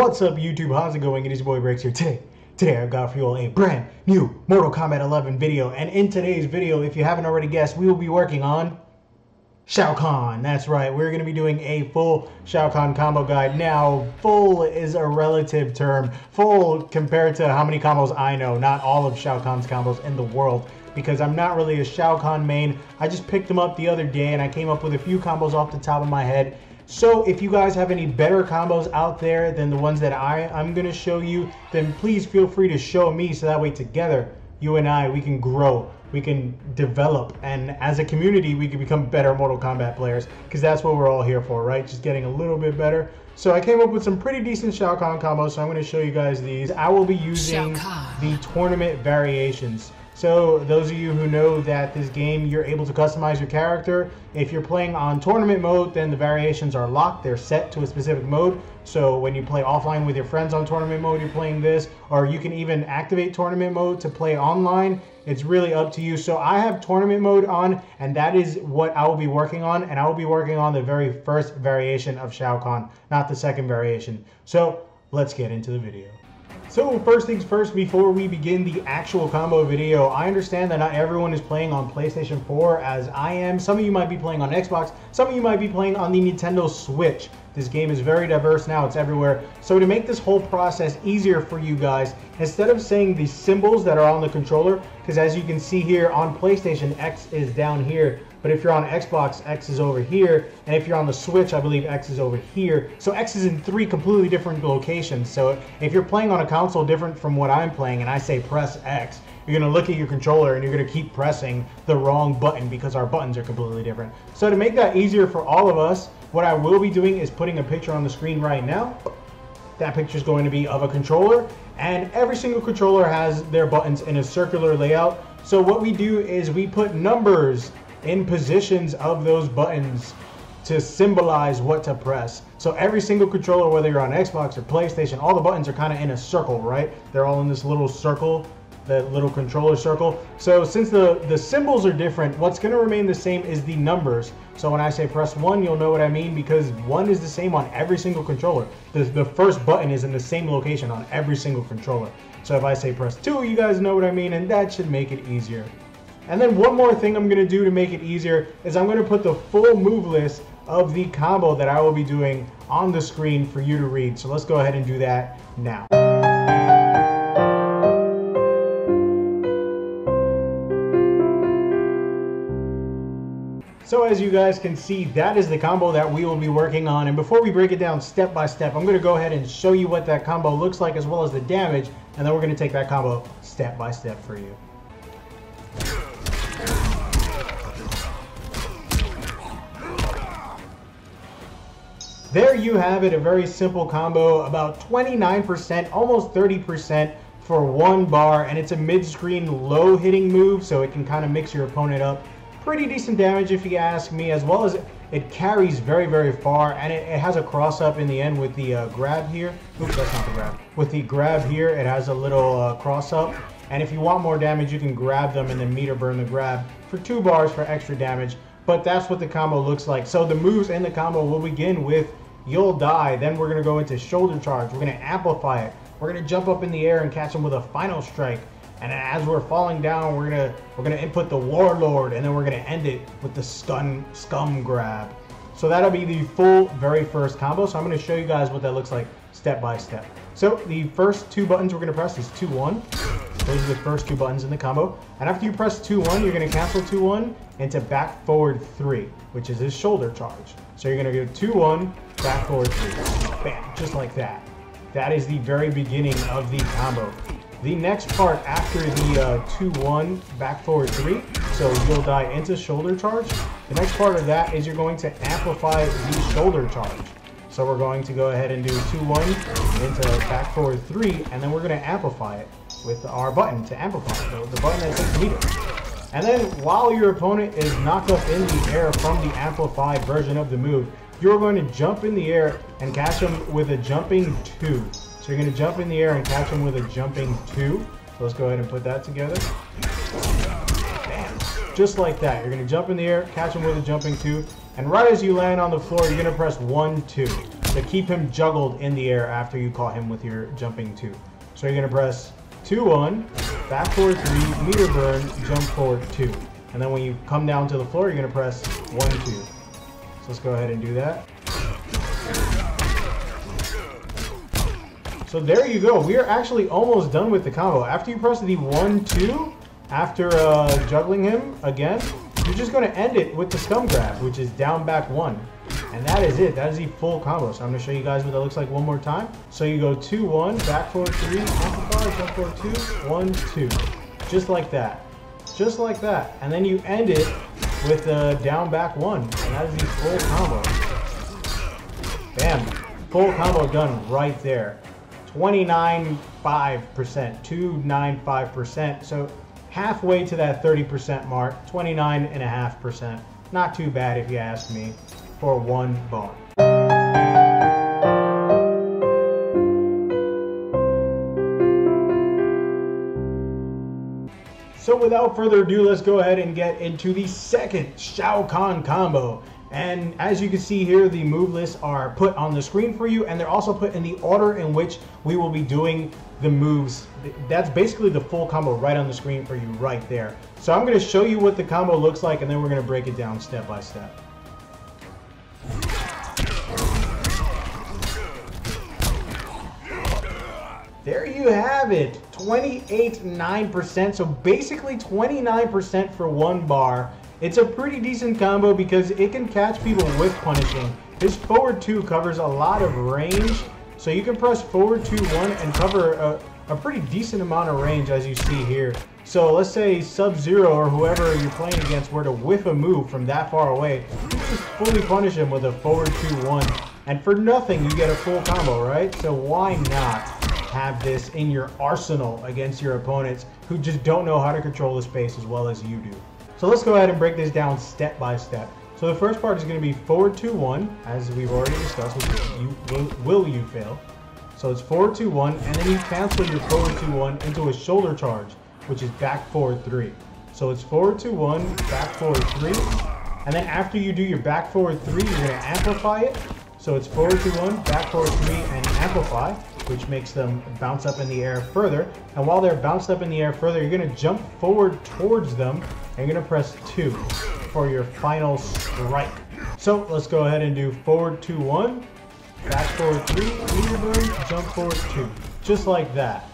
What's up, YouTube? How's it going? It is your boy Breaks here. Today I've got for you all a brand new Mortal Kombat 11 video. And in today's video, if you haven't already guessed, we will be working on Shao Kahn. That's right, we're going to be doing a full Shao Kahn combo guide. Now, full is a relative term. Full compared to how many combos I know, not all of Shao Kahn's combos in the world, because I'm not really a Shao Kahn main. I just picked them up the other day and I came up with a few combos off the top of my head. So if you guys have any better combos out there than the ones that I'm going to show you, then please feel free to show me, so that way together, you and I, we can grow, we can develop, and as a community, we can become better Mortal Kombat players, because that's what we're all here for, right? Just getting a little bit better. So I came up with some pretty decent Shao Kahn combos, so I'm going to show you guys these. I will be using the tournament variations. So those of you who know that this game, you're able to customize your character. If you're playing on tournament mode, then the variations are locked. They're set to a specific mode. So when you play offline with your friends on tournament mode, you're playing this. Or you can even activate tournament mode to play online. It's really up to you. So I have tournament mode on, and that is what I will be working on. And I will be working on the very first variation of Shao Kahn, not the second variation. So let's get into the video. So first things first, before we begin the actual combo video, I understand that not everyone is playing on PlayStation 4 as I am. Some of you might be playing on Xbox, some of you might be playing on the Nintendo Switch. This game is very diverse now, it's everywhere. So to make this whole process easier for you guys, instead of saying the symbols that are on the controller, because as you can see here on PlayStation, X is down here, but if you're on Xbox, X is over here, and if you're on the Switch, I believe X is over here. So X is in 3 completely different locations. So if you're playing on a console different from what I'm playing, and I say press X, you're gonna look at your controller and you're gonna keep pressing the wrong button because our buttons are completely different. So to make that easier for all of us, what I will be doing is putting a picture on the screen right now. That picture is going to be of a controller, and every single controller has their buttons in a circular layout. So what we do is we put numbers in positions of those buttons to symbolize what to press. So every single controller, whether you're on Xbox or PlayStation, all the buttons are kind of in a circle, right? They're all in this little circle, that little controller circle. So since the symbols are different, what's going to remain the same is the numbers. So when I say press 1, you'll know what I mean, because 1 is the same on every single controller. The first button is in the same location on every single controller. So if I say press 2, you guys know what I mean, and that should make it easier. And then one more thing I'm going to do to make it easier is I'm going to put the full move list of the combo that I will be doing on the screen for you to read. So let's go ahead and do that now. So as you guys can see, that is the combo that we will be working on. And before we break it down step by step, I'm going to go ahead and show you what that combo looks like as well as the damage. And then we're going to take that combo step by step for you. There you have it, a very simple combo, about 29%, almost 30% for 1 bar, and it's a mid-screen low hitting move, so it can kind of mix your opponent up. Pretty decent damage if you ask me, as well as it carries very, very far, and it has a cross up in the end with the grab here. Oops, that's not the grab. With the grab here, it has a little cross up, and if you want more damage, you can grab them and then meter burn the grab for 2 bars for extra damage. But that's what the combo looks like. So the moves in the combo will begin with You'll Die, then we're going to go into shoulder charge, we're going to amplify it, we're going to jump up in the air and catch him with a final strike, and as we're falling down, we're going to input the Warlord, and then we're going to end it with the scum grab. So that'll be the full very first combo. So I'm going to show you guys what that looks like step by step. So the first 2 buttons we're going to press is 2-1. Those are the first 2 buttons in the combo. And after you press 2-1, you're going to cancel 2-1 into back forward 3, which is his shoulder charge. So you're going to go 2-1, back forward 3. Bam, just like that. That is the very beginning of the combo. The next part after the 2-1, back forward 3, so You'll Die into shoulder charge. The next part of that is you're going to amplify the shoulder charge. So we're going to go ahead and do 2-1 into back forward 3, and then we're going to amplify it with our button to amplify it, the button that says meter. And then while your opponent is knocked up in the air from the amplified version of the move, you're going to jump in the air and catch him with a jumping 2. So you're going to jump in the air and catch him with a jumping 2. So let's go ahead and put that together. Bam. Just like that. You're going to jump in the air, catch him with a jumping 2, and right as you land on the floor, you're going to press 1-2. to keep him juggled in the air after you caught him with your jumping 2. So you're going to press 2-1, back forward 3, meter burn, jump forward 2. And then when you come down to the floor, you're going to press 1-2. So let's go ahead and do that. So there you go. We are actually almost done with the combo. After you press the 1-2, after juggling him again, you're just going to end it with the scum grab, which is down back 1. And that is it. That is the full combo. So I'm going to show you guys what that looks like one more time. So you go 2-1, back forward 3, amplify, jump forward 2, 1-2. Just like that. Just like that. And then you end it with down back 1. And that is the full combo. Bam. Full combo done right there. 29.5%, 295%. So halfway to that 30% mark, 29.5%. Not too bad if you ask me, for one bar. So without further ado, let's go ahead and get into the second Shao Kahn combo. And as you can see here, the move lists are put on the screen for you, and they're also put in the order in which we will be doing the moves. That's basically the full combo right on the screen for you right there. So I'm going to show you what the combo looks like, and then we're going to break it down step by step. There you have it, 28.9%, so basically 29% for one bar. It's a pretty decent combo because it can catch people with punishing. This forward 2 covers a lot of range, so you can press forward 2-1 and cover a pretty decent amount of range, as you see here. So let's say Sub-Zero or whoever you're playing against were to whiff a move from that far away, you can just fully punish him with a forward 2-1. And for nothing, you get a full combo, right? So why not have this in your arsenal against your opponents who just don't know how to control the space as well as you do? So let's go ahead and break this down step by step. So the first part is going to be forward 2-1, as we've already discussed, which is will you fail. So it's forward 2-1, and then you cancel your forward 2-1 into a shoulder charge, which is back forward 3. So it's forward 2-1, back forward 3, and then after you do your back forward 3, you're going to amplify it. So it's forward 2-1, back forward 3, and amplify, which makes them bounce up in the air further. And while they're bounced up in the air further, you're going to jump forward towards them, and you're going to press 2 for your final strike. So let's go ahead and do forward 2-1, back forward 3, meter burn, jump forward 2. Just like that.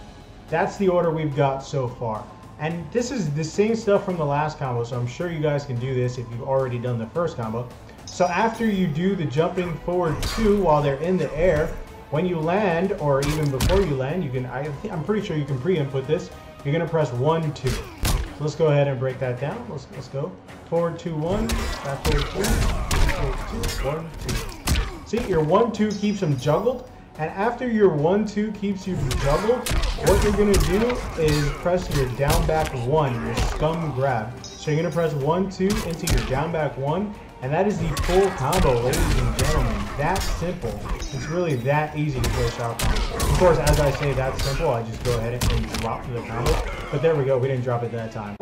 That's the order we've got so far. And this is the same stuff from the last combo, so I'm sure you guys can do this if you've already done the first combo. So after you do the jumping forward 2 while they're in the air, when you land, or even before you land, you can, I'm pretty sure you can pre-input this, you're going to press 1-2. So let's go ahead and break that down. Let's go. Forward 2-1, back forward 3, forward 2, 1-2. See, your 1-2 keeps them juggled, and after your 1-2 keeps you juggled, what you're going to do is press your down back 1, your scum grab. So you're going to press 1-2 into your down back 1, and that is the full combo, ladies and gentlemen. That simple. It's really that easy to play Shao Kahn. Of course, as I say that simple, I just go ahead and drop the combo. But there we go, we didn't drop it that time.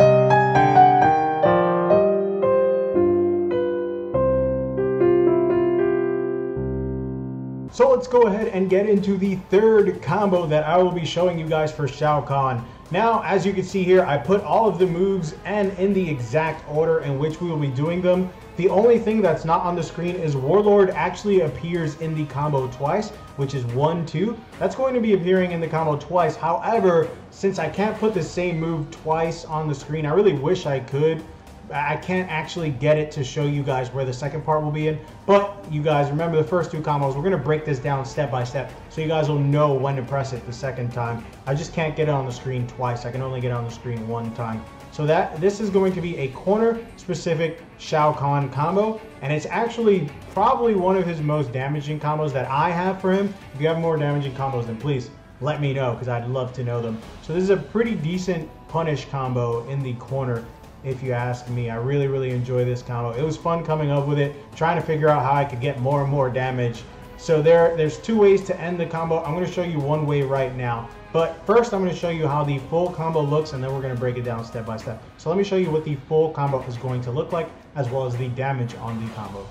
So let's go ahead and get into the third combo that I will be showing you guys for Shao Kahn. Now, as you can see here, I put all of the moves and in the exact order in which we will be doing them. The only thing that's not on the screen is Warlord actually appears in the combo twice, which is 1-2. That's going to be appearing in the combo twice. However, since I can't put the same move twice on the screen, I really wish I could. I can't actually get it to show you guys where the second part will be in, but you guys remember the first two combos. We're going to break this down step by step so you guys will know when to press it the second time. I just can't get it on the screen twice. I can only get it on the screen one time. So this is going to be a corner specific Shao Kahn combo, and it's actually probably one of his most damaging combos that I have for him. If you have more damaging combos, then please let me know, because I'd love to know them. So this is a pretty decent punish combo in the corner, if you ask me. I really enjoy this combo. It was fun coming up with it, trying to figure out how I could get more and more damage. So there's two ways to end the combo. I'm going to show you one way right now. But first, I'm going to show you how the full combo looks, and then we're going to break it down step by step. So let me show you what the full combo is going to look like, as well as the damage on the combo.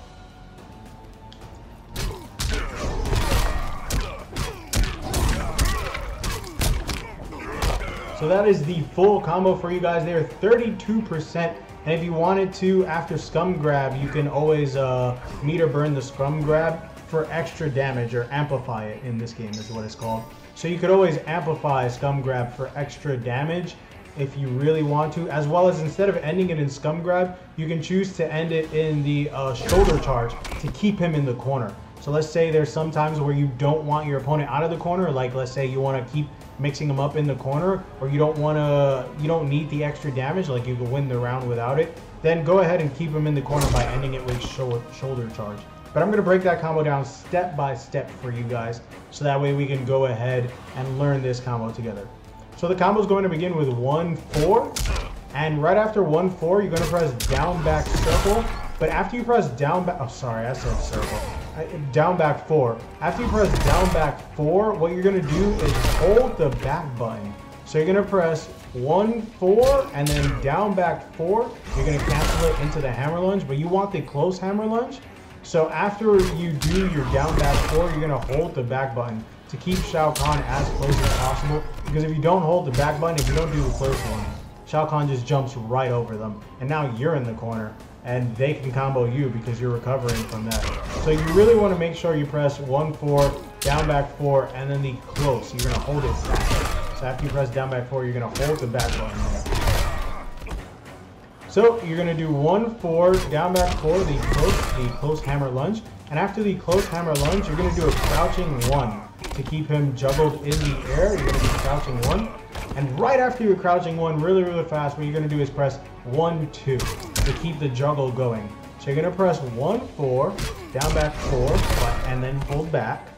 So that is the full combo for you guys there, 32%. And if you wanted to, after Scum Grab, you can always meter burn the Scum Grab for extra damage, or amplify it in this game is what it's called. So you could always amplify Scum Grab for extra damage if you really want to, as well as instead of ending it in Scum Grab, you can choose to end it in the shoulder charge to keep him in the corner. So let's say there's some times where you don't want your opponent out of the corner, like let's say you want to keep mixing them up in the corner, or you don't need the extra damage, like you can win the round without it, then go ahead and keep him in the corner by ending it with shoulder charge. But I'm going to break that combo down step by step for you guys, so that way we can go ahead and learn this combo together. So the combo is going to begin with 1-4, and right after 1-4, you're going to press down back circle. But after you press down back, oh sorry, I said circle. Down back 4. After you press down back 4, what you're going to do is hold the back button. So you're going to press 1-4 and then down back 4. You're going to cancel it into the hammer lunge, but you want the close hammer lunge. So after you do your down back 4, you're going to hold the back button to keep Shao Kahn as close as possible. Because if you don't hold the back button, if you don't do the close one, Shao Kahn just jumps right over them. And now you're in the corner, and they can combo you because you're recovering from that. So you really want to make sure you press 1-4, down back 4, and then the close. You're going to hold it back. So after you press down back 4, you're going to hold the back button there. So you're going to do 1-4, down back 4, the close hammer lunge. And after the close hammer lunge, you're going to do a crouching 1 to keep him juggled in the air. You're going to do crouching 1. And right after your crouching 1, really, really fast, what you're going to do is press 1-2 to keep the juggle going. So you're going to press 1-4, down back 4, and then hold back.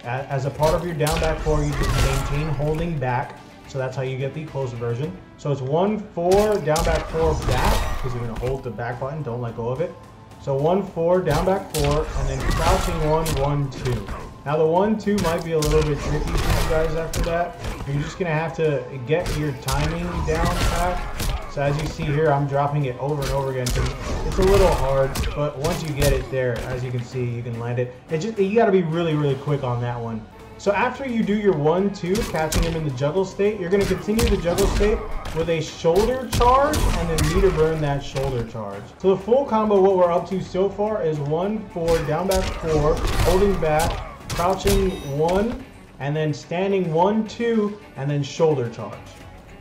As a part of your down back 4, you just maintain holding back. So that's how you get the close version. So it's 1-4, down back 4, back, because you're going to hold the back button, don't let go of it. So 1-4, down back 4, and then crouching 1-1-2. Now the 1-2 might be a little bit tricky for you guys after that. You're just going to have to get your timing down pat. So as you see here, I'm dropping it over and over again because it's a little hard, but once you get it there, as you can see, you can land it. You got to be really, really quick on that one. So after you do your 1-2, catching him in the juggle state, you're going to continue the juggle state with a shoulder charge and then meter burn that shoulder charge. So the full combo, what we're up to so far is 1-4, down back 4, holding back, crouching 1, and then standing 1-2, and then shoulder charge.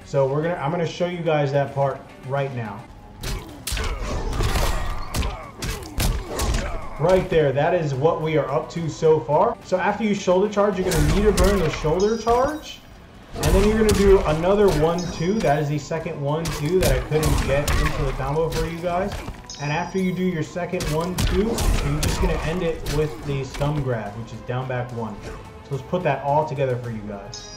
So I'm gonna show you guys that part right now. Right there, that is what we are up to so far. So after you shoulder charge, you're gonna meter burn the shoulder charge, and then you're gonna do another 1-2. That is the second 1-2 that I couldn't get into the combo for you guys. And after you do your second 1-2, you're just gonna end it with the Scum Grab, which is down back 1. So let's put that all together for you guys.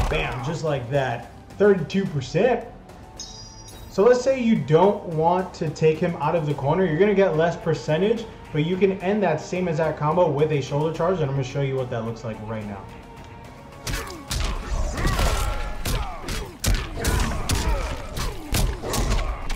Bam, just like that. 32%. So let's say you don't want to take him out of the corner. You're going to get less percentage, but you can end that same exact combo with a shoulder charge, and I'm going to show you what that looks like right now.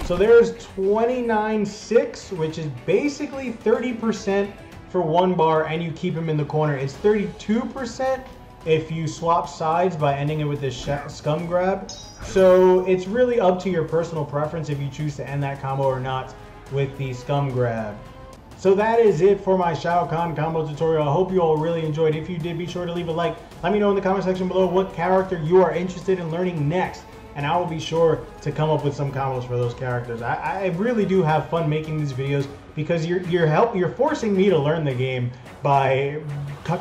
So there's 29.6, which is basically 30% for 1 bar, and you keep him in the corner. It's 32% if you swap sides by ending it with this Scum Grab. So it's really up to your personal preference if you choose to end that combo or not with the Scum Grab. So that is it for my Shao Kahn combo tutorial. I hope you all really enjoyed. If you did, be sure to leave a like. Let me know in the comment section below what character you are interested in learning next, and I will be sure to come up with some combos for those characters. I really do have fun making these videos because you're forcing me to learn the game by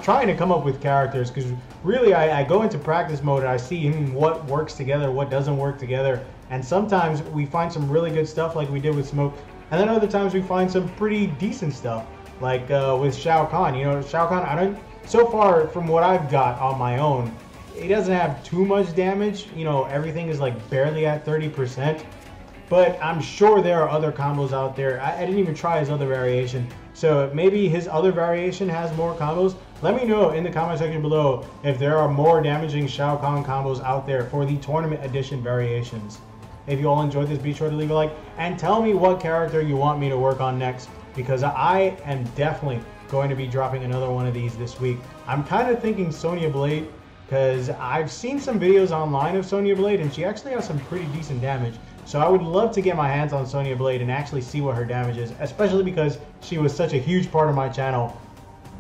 trying to come up with characters, because really I go into practice mode and I see what works together, what doesn't work together, and sometimes we find some really good stuff like we did with Smoke, and then other times we find some pretty decent stuff like with Shao Kahn. You know, Shao Kahn, so far from what I've got on my own, he doesn't have too much damage. You know, everything is like barely at 30%. But I'm sure there are other combos out there. I didn't even try his other variation. So maybe his other variation has more combos. Let me know in the comment section below if there are more damaging Shao Kahn combos out there for the tournament edition variations. If you all enjoyed this, be sure to leave a like and tell me what character you want me to work on next, because I am definitely going to be dropping another one of these this week. I'm kind of thinking Sonya Blade, because I've seen some videos online of Sonya Blade and she actually has some pretty decent damage. So I would love to get my hands on Sonya Blade and actually see what her damage is, especially because she was such a huge part of my channel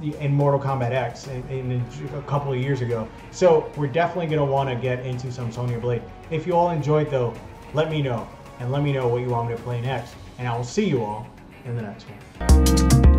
in Mortal Kombat X in a couple of years ago. So we're definitely going to want to get into some Sonya Blade. If you all enjoyed though, let me know, and let me know what you want me to play next. And I will see you all in the next one.